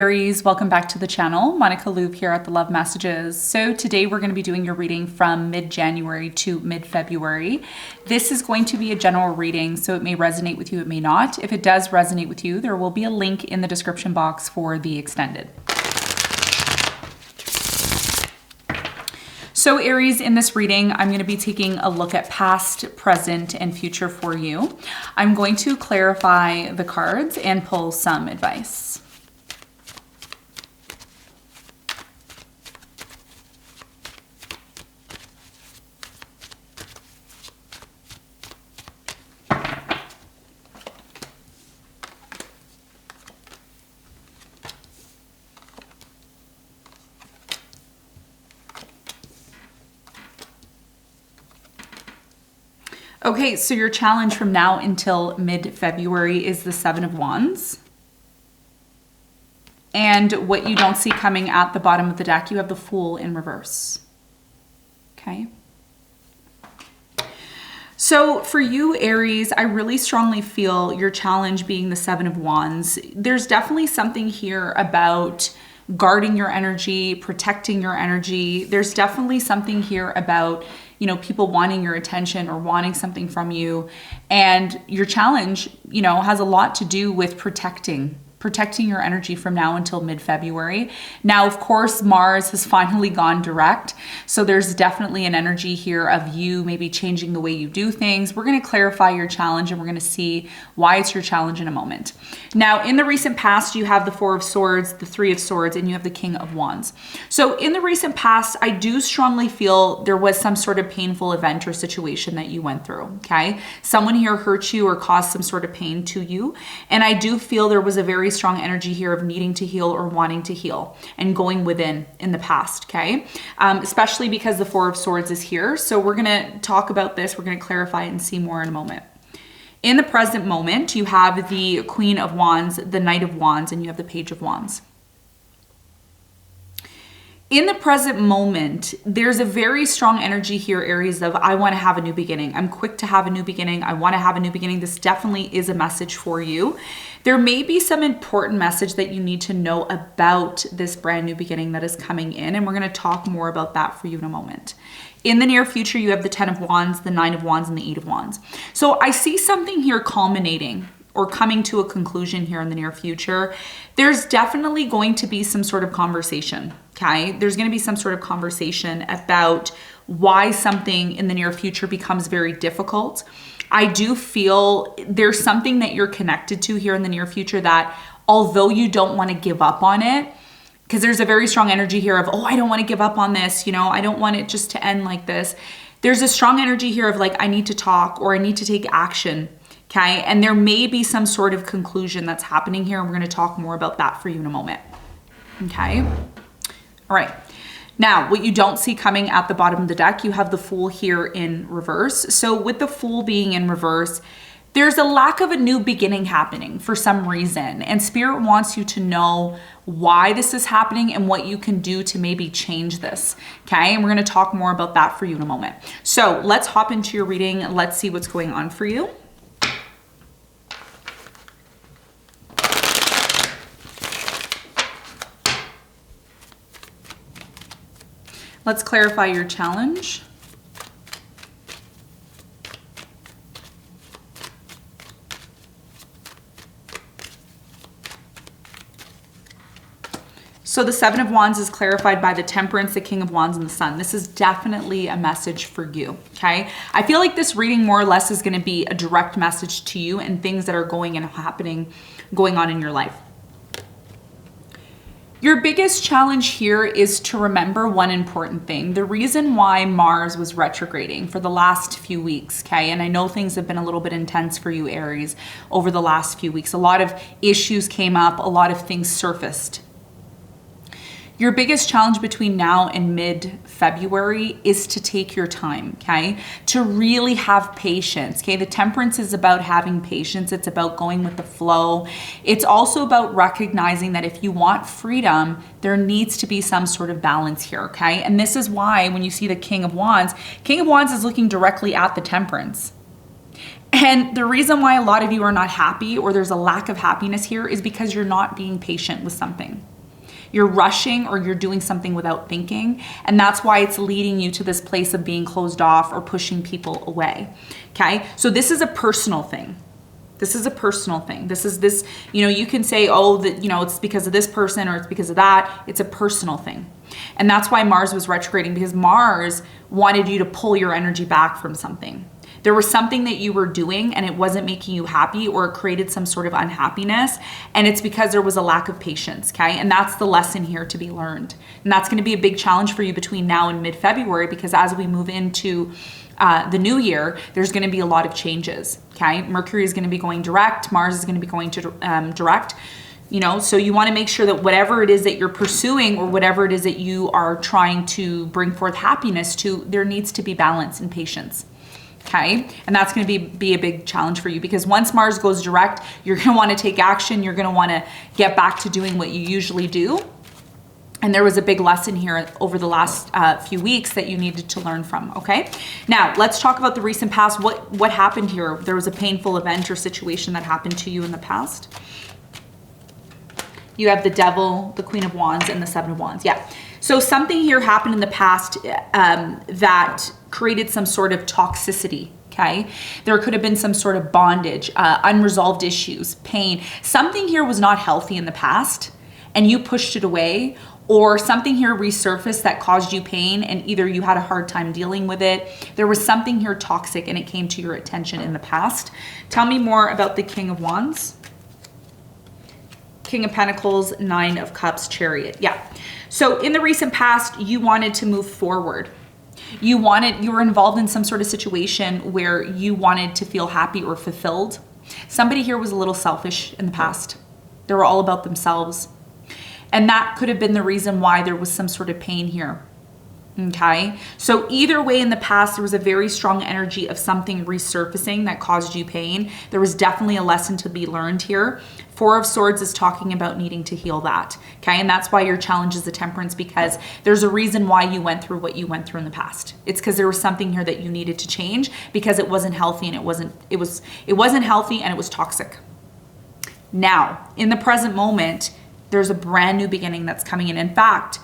Aries, welcome back to the channel. Monica Loop here at the Love Messages. So today we're going to be doing your reading from mid-January to mid-February. This is going to be a general reading, so it may resonate with you, it may not. If it does resonate with you, there will be a link in the description box for the extended. So Aries, in this reading, I'm going to be taking a look at past, present, and future for you. I'm going to clarify the cards and pull some advice. Okay, so your challenge from now until mid-February is the Seven of Wands. And what you don't see coming at the bottom of the deck, you have the Fool in reverse. Okay. So for you, Aries, I really strongly feel your challenge being the Seven of Wands. There's definitely something here about guarding your energy, protecting your energy. There's definitely something here about, you know, people wanting your attention or wanting something from you. And your challenge, you know, has a lot to do with protecting your energy from now until mid-February. Now, of course, Mars has finally gone direct. So there's definitely an energy here of you maybe changing the way you do things. We're going to clarify your challenge and we're going to see why it's your challenge in a moment. Now, in the recent past, you have the Four of Swords, the Three of Swords, and you have the King of Wands. So in the recent past, I do strongly feel there was some sort of painful event or situation that you went through, okay? Someone here hurt you or caused some sort of pain to you. And I do feel there was a very strong energy here of needing to heal or wanting to heal and going within in the past, okay? Especially because the Four of Swords is here. So we're going to talk about this. We're going to clarify it and see more in a moment. In the present moment, you have the Queen of Wands, the Knight of Wands, and you have the Page of Wands. In the present moment, there's a very strong energy here, Aries, of I want to have a new beginning. I'm quick to have a new beginning. I want to have a new beginning. This definitely is a message for you. There may be some important message that you need to know about this brand new beginning that is coming in, and we're going to talk more about that for you in a moment. In the near future, you have the Ten of Wands, the Nine of Wands, and the Eight of Wands. So I see something here culminating or coming to a conclusion here in the near future. There's definitely going to be some sort of conversation, okay? There's going to be some sort of conversation about why something in the near future becomes very difficult. I do feel there's something that you're connected to here in the near future that although you don't want to give up on it, because there's a very strong energy here of, oh, I don't want to give up on this, you know, I don't want it just to end like this. There's a strong energy here of like, I need to talk or I need to take action. Okay, and there may be some sort of conclusion that's happening here, and we're going to talk more about that for you in a moment. Okay, all right. Now, what you don't see coming at the bottom of the deck, you have the Fool here in reverse. So with the Fool being in reverse, there's a lack of a new beginning happening for some reason, and Spirit wants you to know why this is happening and what you can do to maybe change this. Okay, and we're going to talk more about that for you in a moment. So let's hop into your reading. Let's see what's going on for you. Let's clarify your challenge. So the Seven of Wands is clarified by the Temperance, the King of Wands, and the Sun. This is definitely a message for you, okay? I feel like this reading more or less is going to be a direct message to you and things that are going on in your life. Your biggest challenge here is to remember one important thing. The reason why Mars was retrograding for the last few weeks, okay? And I know things have been a little bit intense for you, Aries, over the last few weeks. A lot of issues came up, a lot of things surfaced. Your biggest challenge between now and mid-February is to take your time, okay? To really have patience, okay? The Temperance is about having patience. It's about going with the flow. It's also about recognizing that if you want freedom, there needs to be some sort of balance here, okay? And this is why when you see the King of Wands is looking directly at the Temperance. And the reason why a lot of you are not happy, or there's a lack of happiness here, is because you're not being patient with something. You're rushing, or you're doing something without thinking. And that's why it's leading you to this place of being closed off or pushing people away. Okay. So this is a personal thing. This is a personal thing. This is this, you know, you can say, oh, that, you know, it's because of this person or it's because of that. It's a personal thing. And that's why Mars was retrograding, because Mars wanted you to pull your energy back from something. There was something that you were doing and it wasn't making you happy, or it created some sort of unhappiness. And it's because there was a lack of patience, okay? And that's the lesson here to be learned. And that's going to be a big challenge for you between now and mid-February, because as we move into the new year, there's going to be a lot of changes, okay? Mercury is going to be going direct. Mars is going to be going to direct. You know, so you want to make sure that whatever it is that you're pursuing, or whatever it is that you are trying to bring forth happiness to, there needs to be balance and patience. Okay. And that's going to be a big challenge for you, because once Mars goes direct, you're going to want to take action. You're going to want to get back to doing what you usually do. And there was a big lesson here over the last few weeks that you needed to learn from. Okay. Now let's talk about the recent past. What happened here? There was a painful event or situation that happened to you in the past. You have the Devil, the Queen of Wands, and the Seven of Wands. Yeah. So something here happened in the past that created some sort of toxicity. Okay. There could have been some sort of bondage, unresolved issues, pain. Something here was not healthy in the past and you pushed it away, or something here resurfaced that caused you pain and either you had a hard time dealing with it. There was something here toxic and it came to your attention in the past. Tell me more about the King of Wands. King of Pentacles, Nine of Cups, Chariot. Yeah. So in the recent past, you wanted to move forward. You were involved in some sort of situation where you wanted to feel happy or fulfilled. Somebody here was a little selfish in the past. They were all about themselves. And that could have been the reason why there was some sort of pain here. Okay. So either way, in the past, there was a very strong energy of something resurfacing that caused you pain. There was definitely a lesson to be learned here. Four of Swords is talking about needing to heal that. Okay. And that's why your challenge is the Temperance, because there's a reason why you went through what you went through in the past. It's because there was something here that you needed to change, because it wasn't healthy, and it wasn't healthy, and it was toxic. Now, in the present moment, there's a brand new beginning that's coming in. In fact,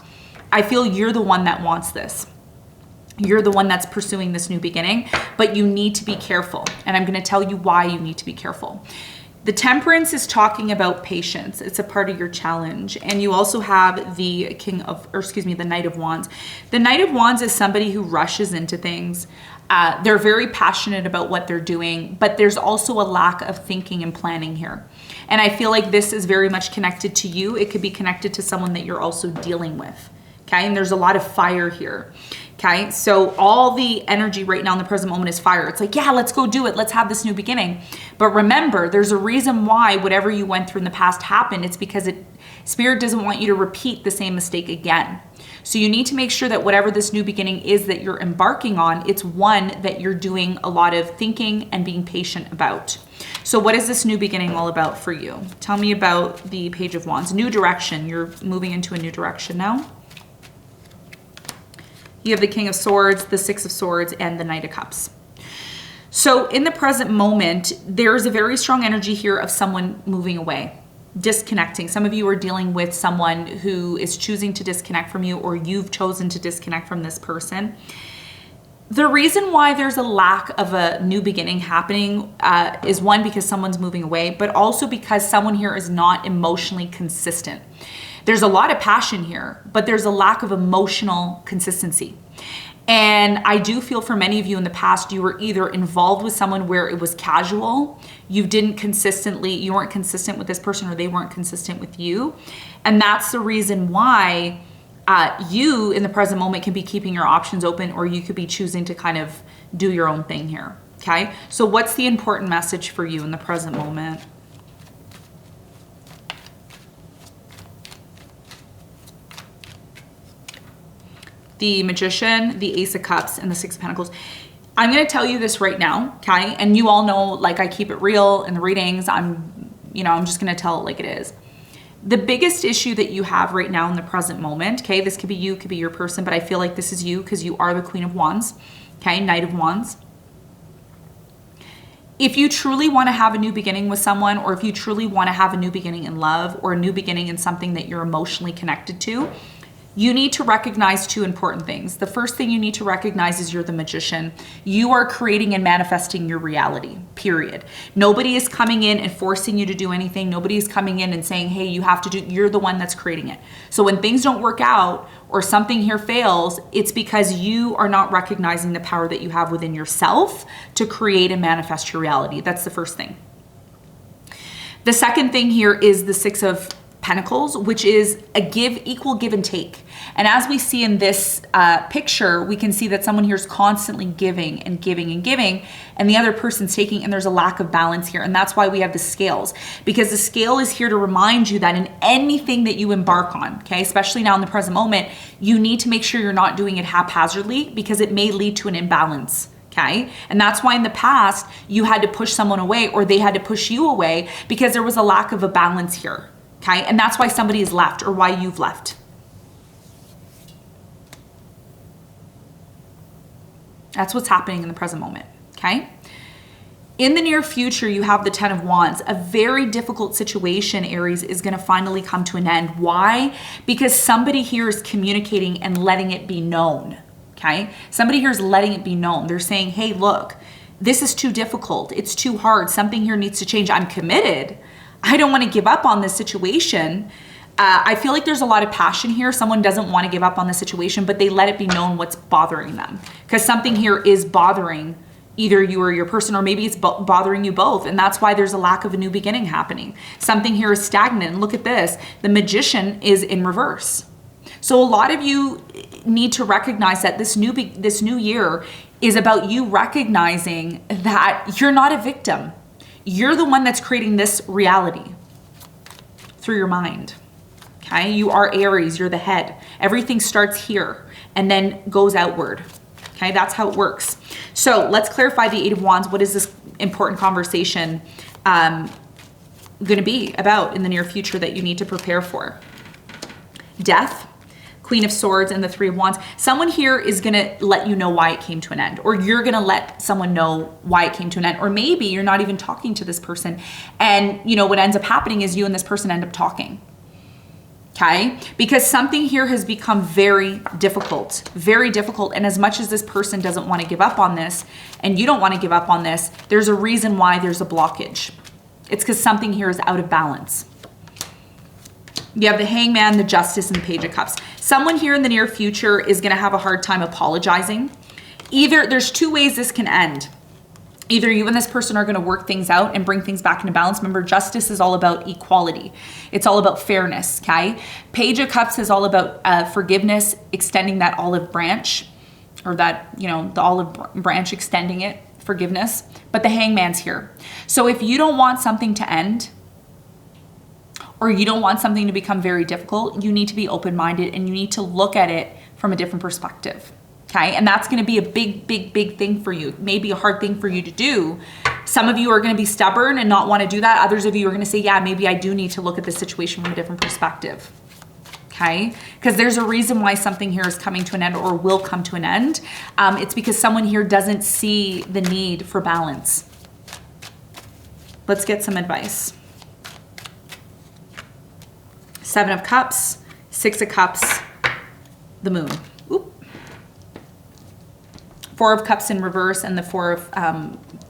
I feel you're the one that wants this. You're the one that's pursuing this new beginning, but you need to be careful. And I'm going to tell you why you need to be careful. The Temperance is talking about patience. It's a part of your challenge. And you also have the the Knight of Wands. The Knight of Wands is somebody who rushes into things. They're very passionate about what they're doing, but there's also a lack of thinking and planning here. And I feel like this is very much connected to you. It could be connected to someone that you're also dealing with. Okay. And there's a lot of fire here. Okay. So all the energy right now in the present moment is fire. It's like, yeah, let's go do it. Let's have this new beginning. But remember, there's a reason why whatever you went through in the past happened. It's because Spirit doesn't want you to repeat the same mistake again. So you need to make sure that whatever this new beginning is that you're embarking on, it's one that you're doing a lot of thinking and being patient about. So what is this new beginning all about for you? Tell me about the Page of Wands. New direction. You're moving into a new direction now. You have the King of Swords, the Six of Swords, and the Knight of Cups. So in the present moment, there's a very strong energy here of someone moving away, disconnecting. Some of you are dealing with someone who is choosing to disconnect from you, or you've chosen to disconnect from this person. The reason why there's a lack of a new beginning happening is one, because someone's moving away, but also because someone here is not emotionally consistent. There's a lot of passion here, but there's a lack of emotional consistency. And I do feel for many of you in the past, you were either involved with someone where it was casual, you weren't consistent with this person, or they weren't consistent with you. And that's the reason why you in the present moment can be keeping your options open, or you could be choosing to kind of do your own thing here. Okay. So what's the important message for you in the present moment? The Magician, the Ace of Cups, and the Six of Pentacles. I'm going to tell you this right now, okay? And you all know, like, I keep it real in the readings. I'm just going to tell it like it is. The biggest issue that you have right now in the present moment, okay? This could be you, could be your person, but I feel like this is you because you are the Queen of Wands, okay? Knight of Wands. if you truly want to have a new beginning with someone, or if you truly want to have a new beginning in love, or a new beginning in something that you're emotionally connected to, you need to recognize two important things. The first thing you need to recognize is you're the magician. You are creating and manifesting your reality, period. Nobody is coming in and forcing you to do anything. Nobody is coming in and saying, hey, you have to do, you're the one that's creating it. So when things don't work out or something here fails, it's because you are not recognizing the power that you have within yourself to create and manifest your reality. That's the first thing. The second thing here is the Six of Pentacles, which is a equal give and take. And as we see in this picture, we can see that someone here is constantly giving and giving and giving, and the other person's taking, and there's a lack of balance here. And that's why we have the scales, because the scale is here to remind you that in anything that you embark on, okay, especially now in the present moment, you need to make sure you're not doing it haphazardly, because it may lead to an imbalance. Okay. And that's why in the past you had to push someone away, or they had to push you away, because there was a lack of a balance here. Okay. And that's why somebody has left, or why you've left. That's what's happening in the present moment. Okay. In the near future, you have the Ten of Wands. A very difficult situation, Aries, is going to finally come to an end. Why? Because somebody here is communicating and letting it be known. Okay. Somebody here is letting it be known. They're saying, hey, look, this is too difficult. It's too hard. Something here needs to change. I'm committed. I don't want to give up on this situation. I feel like there's a lot of passion here. Someone doesn't want to give up on the situation, but they let it be known what's bothering them, because something here is bothering either you or your person, or maybe it's bothering you both. And that's why there's a lack of a new beginning happening. Something here is stagnant. And look at this. The Magician is in reverse. So a lot of you need to recognize that this new year is about you recognizing that you're not a victim. You're the one that's creating this reality through your mind. Okay, you are Aries, you're the head. Everything starts here and then goes outward. Okay, that's how it works. So let's clarify the Eight of Wands. What is this important conversation going to be about in the near future that you need to prepare for? Death, Queen of Swords, and the Three of Wands. Someone here is going to let you know why it came to an end, or you're going to let someone know why it came to an end, or maybe you're not even talking to this person, and you know what ends up happening is you and this person end up talking. Okay, because something here has become very difficult, and as much as this person doesn't want to give up on this, and you don't want to give up on this, there's a reason why there's a blockage. It's because something here is out of balance. You have the Hangman, the Justice, and the Page of Cups. Someone here in the near future is going to have a hard time apologizing. Either there's two ways this can end. Either you and this person are going to work things out and bring things back into balance. Remember, Justice is all about equality. It's all about fairness, okay? Page of Cups is all about forgiveness, extending that olive branch, or that, you know, the olive branch, extending it, forgiveness. But the Hangman's here. So if you don't want something to end, or you don't want something to become very difficult, you need to be open-minded and you need to look at it from a different perspective. Okay, and that's going to be a big thing for you. Maybe a hard thing for you to do. Some of you are going to be stubborn and not want to do that. Others of you are going to say, yeah, maybe I do need to look at this situation from a different perspective. Okay, because there's a reason why something here is coming to an end, or will come to an end. It's because someone here doesn't see the need for balance. Let's get some advice. Seven of Cups, Six of Cups, the Moon. Oop. Four of Cups in reverse, and the Four of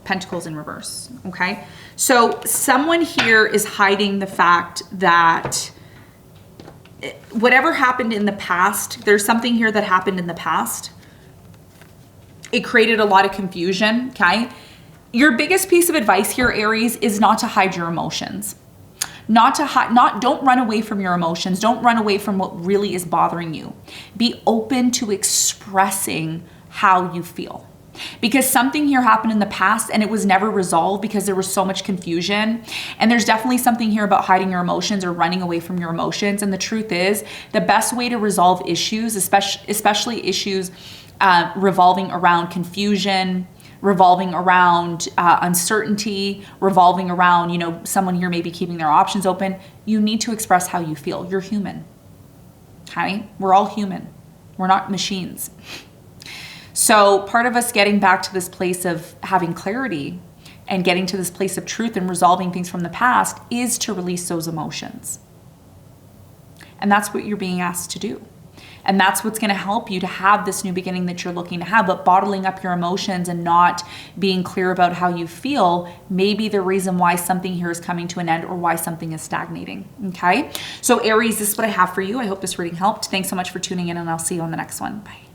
Pentacles in reverse, okay? So someone here is hiding the fact that whatever happened in the past, there's something here that happened in the past. It created a lot of confusion, okay? Your biggest piece of advice here, Aries, is not to hide your emotions. Don't run away from your emotions. Don't run away from what really is bothering you. Be open to expressing how you feel, because something here happened in the past and it was never resolved because there was so much confusion. And there's definitely something here about hiding your emotions or running away from your emotions. And the truth is, the best way to resolve issues, especially issues revolving around confusion, revolving around uncertainty, revolving around, you know, someone here maybe keeping their options open, you need to express how you feel. You're human, okay? We're all human. We're not machines. So part of us getting back to this place of having clarity and getting to this place of truth and resolving things from the past is to release those emotions. And that's what you're being asked to do. And that's what's going to help you to have this new beginning that you're looking to have. But bottling up your emotions and not being clear about how you feel may be the reason why something here is coming to an end or why something is stagnating. Okay? So Aries, this is what I have for you. I hope this reading helped. Thanks so much for tuning in, and I'll see you on the next one. Bye.